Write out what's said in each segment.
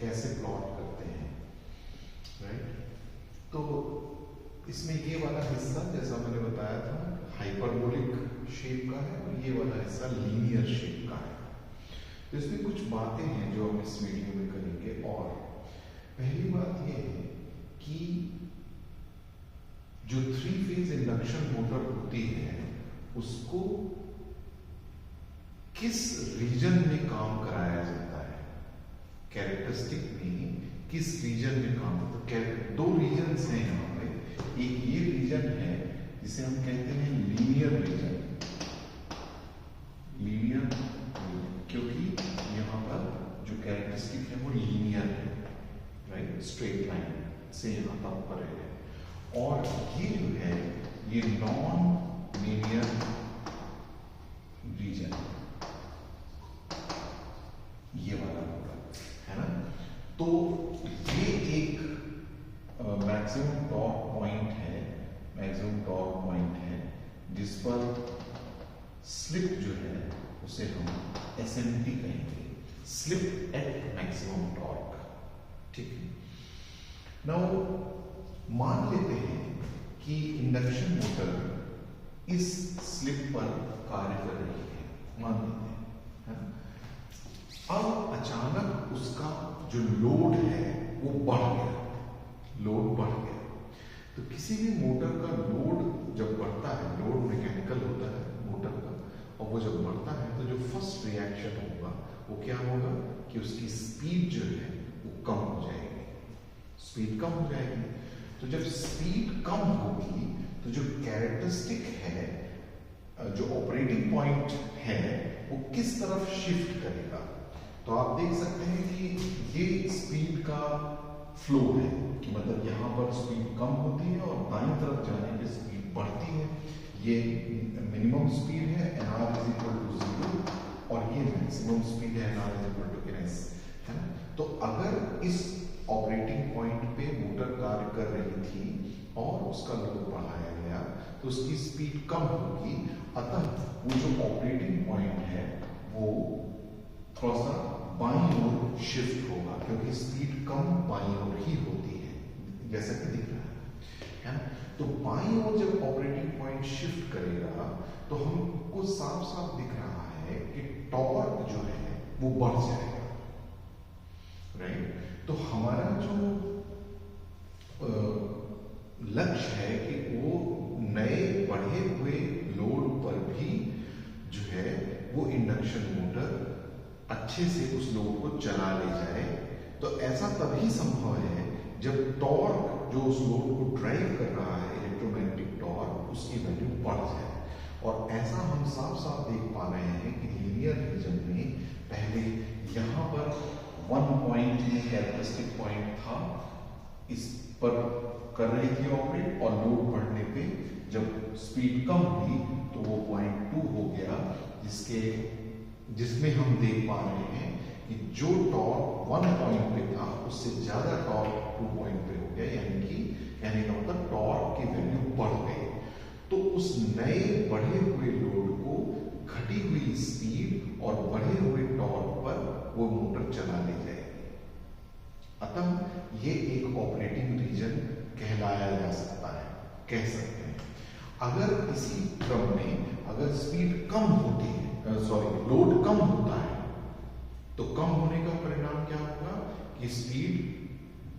कैसे प्लॉट करते हैं, राइट। तो इसमें ये वाला हिस्सा जैसा मैंने बताया था हाइपरबोलिक शेप का है और ये वाला हिस्सा लीनियर शेप का है। तो इसमें कुछ बातें हैं जो हम इस वीडियो में करेंगे। और पहली बात ये है कि जो 3 फेज इंडक्शन मोटर होती है उसको किस रीजन में काम कराया जाता है, कैरेक्टरिस्टिक में किस रीजन में काम होता है। 2 रीजन्स हैं यहाँ पे। एक ये रीजन है जिसे हम कहते हैं लीनियर रीजन, लीनियर क्योंकि यहाँ पर जो कैरेक्टरिस्टिक है वो लीनियर है, राइट, स्ट्रेट लाइन से यहाँ तक पर है। और ये जो है ये नॉन लीनियर रीजन, ये वाला होगा, है ना। तो ये एक मैक्सिमम टॉर्क पॉइंट है, मैक्सिमम टॉर्क पॉइंट है जिस पर स्लिप जो है उसे हम SMT कहेंगे, स्लिप एट मैक्सिमम टॉर्क, ठीक है। नाउ मान लेते हैं कि इंडक्शन मोटर इस स्लिप पर कार्य कर रही है, मान लेते हैं, है ना। अब अचानक उसका जो लोड है वो बढ़ गया, लोड बढ़ गया। तो किसी भी मोटर का लोड जब बढ़ता है, लोड मैकेनिकल होता है मोटर का, और वो जब बढ़ता है तो जो फर्स्ट रिएक्शन होगा वो क्या होगा कि उसकी स्पीड जो है वो कम हो जाएगी, स्पीड कम हो जाएगी। तो जब स्पीड कम होगी तो जो कैरेक्टरिस्टिक है, जो ऑपरेटिंग पॉइंट है वो किस तरफ शिफ्ट करेगा। तो आप देख सकते हैं कि ये स्पीड का फ्लो है, कि मतलब यहाँ पर स्पीड कम होती है और दाईं तरफ जाने पे स्पीड बढ़ती है। ये मिनिमम स्पीड है nr = 0 और ये मैक्सिमम स्पीड है nr = ns, है ना। तो अगर इस ऑपरेटिंग पॉइंट पे मोटर कार्य कर रही थी और उसका लोड बढ़ाया गया तो उसकी स्पीड कम होगी, अतः वो जो ऑपरेटिंग पॉइंट है वो थोड़ा सा बाईं ओर शिफ्ट होगा, क्योंकि स्पीड कम बाईं ओर ही होती है, जैसा कि दिख रहा है ना। तो बाईं ओर जब ऑपरेटिंग पॉइंट शिफ्ट करेगा तो हमको साफ साफ दिख रहा है कि टॉर्क जो है वो बढ़ जाएगा, राइट। तो हमारा जो लक्ष्य है कि वो नए बढ़े हुए लोड पर भी जो है वो इंडक्शन मोटर अच्छे से उस लोड को चला ले जाए। तो ऐसा तभी संभव है जब टॉर्क जो उस लोड को ड्राइव कर रहा है, इलेक्ट्रोमैग्नेटिक टॉर्क, उसकी वैल्यू बढ़ जाए। और ऐसा हम साफ साफ देख पा रहे हैं कि लीनियर रीजन में पहले यहाँ पर 1 पॉइंट में कैरेक्टरिस्टिक पॉइंट था, इस पर कर रही थी ऑपरेट, और लोड बढ़ने पे जब स्पीड कम हुई तो वो 0.2 हो गया, जिसमें हम देख पा रहे हैं कि जो टॉर्क 1 पॉइंट पे था उससे ज्यादा टॉर्क 2 पॉइंट पे हो गया, यानी का मतलब टॉर्क की वैल्यू बढ़ गई। तो उस नए बढ़े हुए लोड को घटी हुई स्पीड और बढ़े हुए टॉर्क पर वो मोटर चला ले जाएगी। अतः ये एक ऑपरेटिंग रीजन कहलाया जा सकता है, कह सकते हैं। अगर इसी क्रम में अगर स्पीड कम होती है, लोड कम होता है, तो कम होने का परिणाम क्या होगा कि स्पीड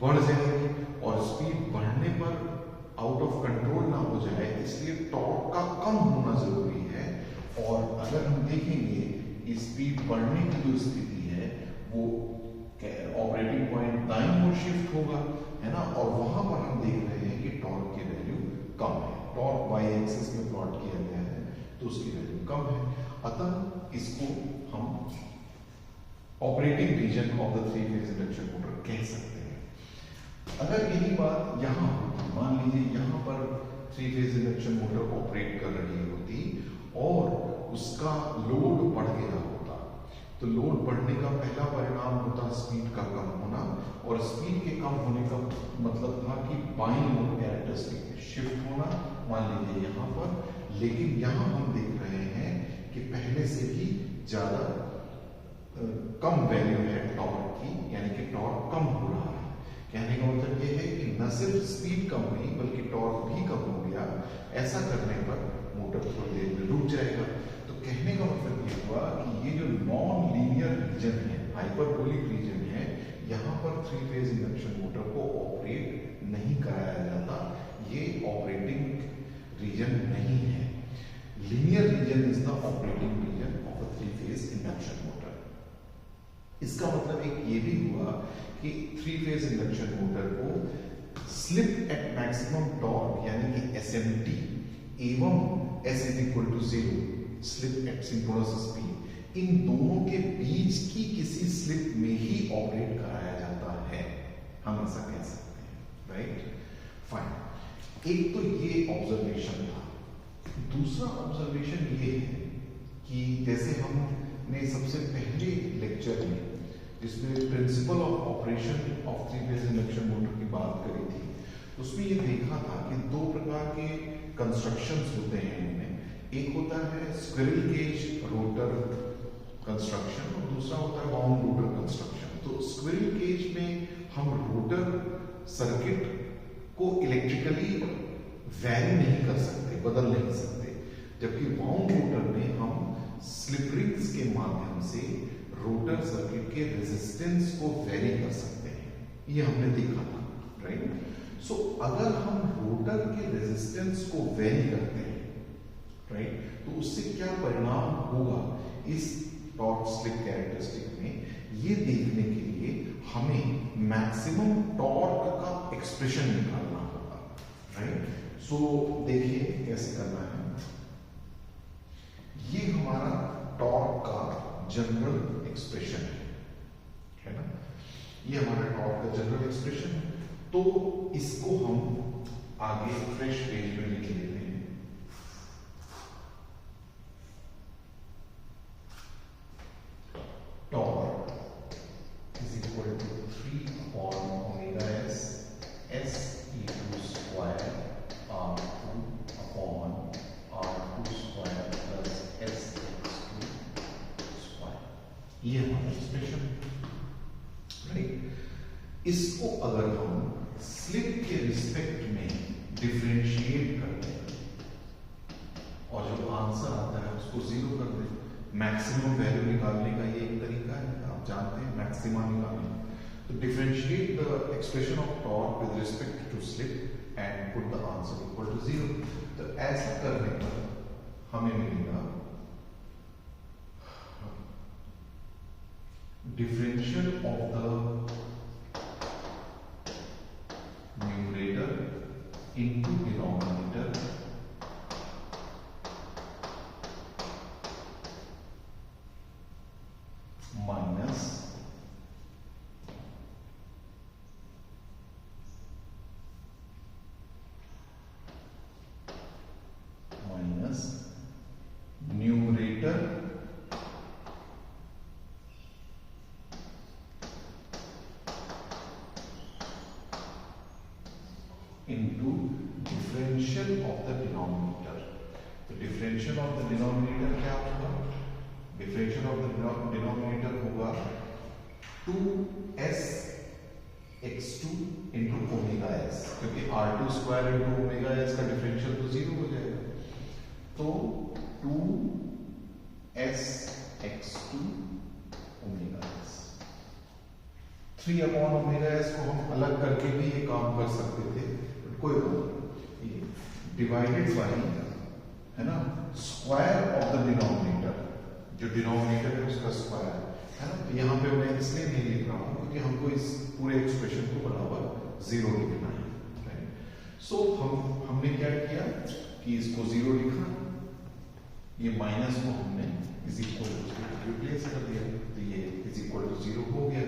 बढ़ जाएगी, और स्पीड बढ़ने पर आउट ऑफ कंट्रोल ना हो जाए, इसलिए टॉर्क का कम होना जरूरी है। और अगर हम देखेंगे कि स्पीड बढ़ने की जो स्थिति है वो ऑपरेटिंग पॉइंट दाईं ओर शिफ्ट होगा, है ना, और वहां पर हम देख रहे हैं कि टॉर्क की वैल्यू कम है, टॉर्क वाई एक्सिस में प्लॉट किया गया है तो उसकी वैल्यू कम है। अतः इसको हम operating region of the 3 phase induction motor कह सकते हैं। अगर यही बात यहाँ होती, मान लीजिए यहाँ पर 3 फेज इंडक्शन मोटर ऑपरेट कर रही होती और उसका लोड बढ़ गया होता, तो लोड बढ़ने का पहला परिणाम होता स्पीड का कम होना, और स्पीड के कम होने का मतलब था कि बाईं ओर कैरेक्टरिस्टिक शिफ्ट होना, मान लीजिए यहाँ पर। लेकिन यहाँ हम देख रहे हैं कि पहले से भी ज्यादा कम वैल्यू है टॉर्क की, यानी कि टॉर्क कम हो रहा है। कहने का मतलब ये है कि न सिर्फ स्पीड कम हुई बल्कि टॉर्क भी कम हो गया। ऐसा करने पर मोटर थोड़ी देर में रुक जाएगा। तो कहने का मतलब ये हुआ कि ये जो नॉन लीनियर रीजन है, हाइपरबोलिक रीजन है, यहाँ पर 3 फेज इंडक्शन मोटर को ऑपरेट नहीं कराया जाता। ये ऑपरेटिंग रीजन नहीं है। Linear region is the operating region of a 3 phase induction motor. इसका मतलब एक ये भी हुआ कि 3 फेज इंडक्शन मोटर को स्लिप एट मैक्सिमम टॉर्क यानी कि एसएमटी एवं S is equal to 0 slip at synchronous speed, इन दोनों के बीच की किसी स्लिप में ही ऑपरेट कराया जाता है। हम ऐसा कह सकते हैं, राइट? फाइन। एक तो ये ऑब्जर्वेशन था। दूसरा ऑब्जर्वेशन ये है कि जैसे हमने सबसे पहले लेक्चर में जिसमें principle of operation of 3 phase induction motor की बात करी थी, उसमें ये देखा था कि 2 प्रकार के कंस्ट्रक्शंस होते हैं इनमें। एक होता है स्क्विरल केज रोटर कंस्ट्रक्शन और दूसरा होता है वाउंड रोटर कंस्ट्रक्शन। तो स्क्विरल केज में हम रोटर सर्किट को इलेक्ट्रिकली वैरी नहीं कर सकते, बदल नहीं सकते, जबकि वाउंड रोटर में हम स्लिप रिंग्स के माध्यम से रोटर सर्किट के रेजिस्टेंस को वेरी कर सकते हैं। ये हमने देखा था, राइट? सो अगर हम रोटर के रेजिस्टेंस को वेरी करते हैं, राइट, तो उससे क्या परिणाम होगा इस टॉर्क स्लिप कैरेक्टरिस्टिक में, ये देखने के लिए हमें मैक्सिमम टॉर्क का एक्सप्रेशन निकालना होगा, राइट? सो देखिए कैसे करना है। ये हमारा टॉर्क का जनरल एक्सप्रेशन है ना? ये हमारा टॉर्क का जनरल एक्सप्रेशन है। तो इसको हम आगे फ्रेश पेज में लिख लेते हैं। Torque is equal to 3 upon omega S S e2 square r2 upon r2 square plus s x2 square. ये हमारा एक्सप्रेशन, राइट? इसको अगर हम स्लिप के रिस्पेक्ट में डिफरेंशिएट करते हैं और जो आंसर आता है उसको 0 कर दें, मैक्सिमम वैल्यू निकालने का ये एक तरीका है, आप जानते हैं मैक्सिमा निकालने। तो differentiate the expression of torque with respect to slip and put the answer equal to 0। तो ऐसा करने पर हमें मिलेगा differential of the numerator into denominator minus numerator into differential of the denominator। तो differential of the denominator क्या होगा? differential of the denominator होगा 2s x2 into omega s, क्योंकि r2 square into omega s का differential तो 0 हो जाएगा। तो 2s x2 omega s। 3 upon omega S को हम अलग करके भी ये काम कर सकते थे, कोई बात नहीं, डिवाइडेड बाई, है ना, स्क्वायर ऑफ द डिनोमिनेटर, जो डिनोमिनेटर है उसका स्क्वायर, है ना। यहाँ पे मैं इसलिए नहीं लिख रहा हूँ क्योंकि हमको इस पूरे एक्सप्रेशन को बराबर 0 लिखना है, राइट? सो हमने क्या किया कि इसको 0 लिखा, ये माइनस को हमने इज इक्वल टू रिप्लेस कर दिया, तो ये इज इक्वल टू 0 हो गया।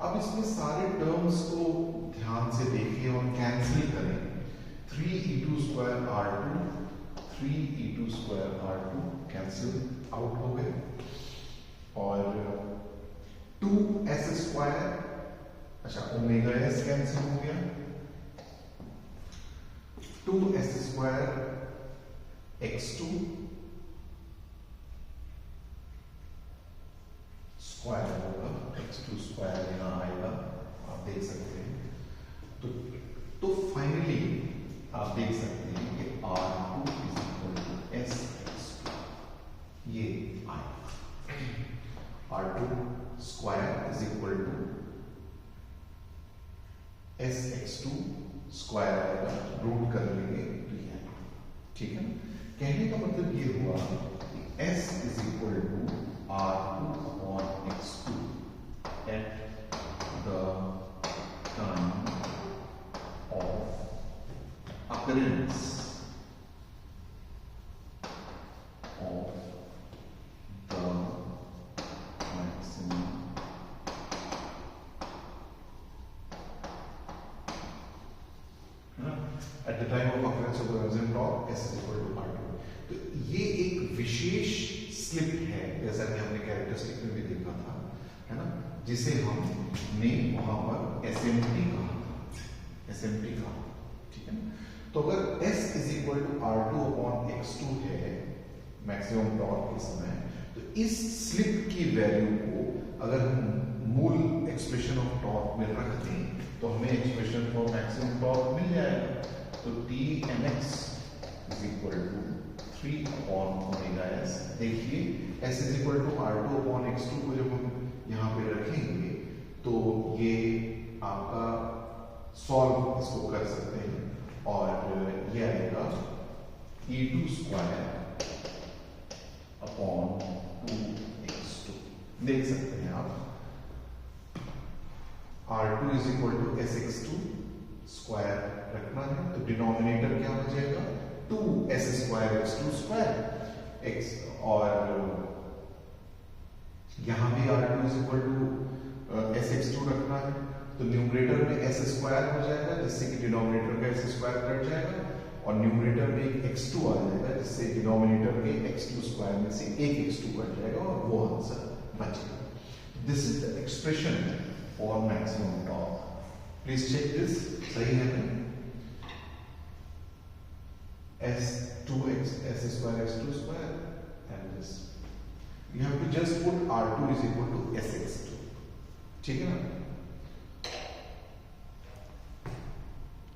अब इसमें सारे टर्म्स को ध्यान से देखें और कैंसिल करें। 3e2 square r2, 3e2 square r2 cancel out हो गए और 2s स्क्वायर, अच्छा ओमेगा s कैंसिल हो गया, 2s स्क्वायर x2 स्क्वायर होगा, x2 स्क्वायर यहाँ आएगा, आप देख सकते हैं। तो फाइनली आप देख सकते हैं कि R2 is equal to SX2, ये आएगा। R2 square is equal to SX2 square आएगा, रूट कर लेंगे तो ये आएगा, ठीक है ना। कहने का मतलब ये हुआ कि S is equal to R2 upon X2 at the time of occurrence of the maximum at the time of occurrence of the maximum torque S is equal to R2। तो ये एक विशेष स्लिप है, जैसा कि हमने कैरेक्टरिस्टिक में भी देखा था, है ना, जिसे हमने वहां पर SMT कहा, SMT कहा, ठीक है ना। तो अगर S is equal to R2 upon X2 है मैक्सिमम टॉर्क के समय, तो इस स्लिप की वैल्यू को अगर हम मूल एक्सप्रेशन ऑफ टॉर्क में रख दें तो हमें एक्सप्रेशन फॉर मैक्सिमम टॉर्क मिल जाएगा। तो TMX is equal to 3 upon omega S। देखिए S is equal to R2 upon X2 को जब हम यहाँ पे रखेंगे तो ये आपका सॉल्व इसको कर सकते हैं और ये आएगा E2 स्क्वायर अपॉन 2x2। देख सकते हैं आप R2 is equal to SX2 square रखना है तो डिनोमिनेटर क्या हो जाएगा 2s square x2 square x, और यहां भी R2 is equal to SX2 रखना है तो न्यूमरेटर में s स्क्वायर हो जाएगा जिससे कि डिनोमिनेटर का s स्क्वायर कट जाएगा और न्यूमरेटर में एक x2 आ जाएगा जिससे डिनोमिनेटर के x2 स्क्वायर में से एक x2 कट जाएगा और वो आंसर बचेगा। This is the expression for maximum torque. Please check this, सही है ना। S2x s square x2 square and this you have to just put R2 is equal to SX2, ठीक है ना।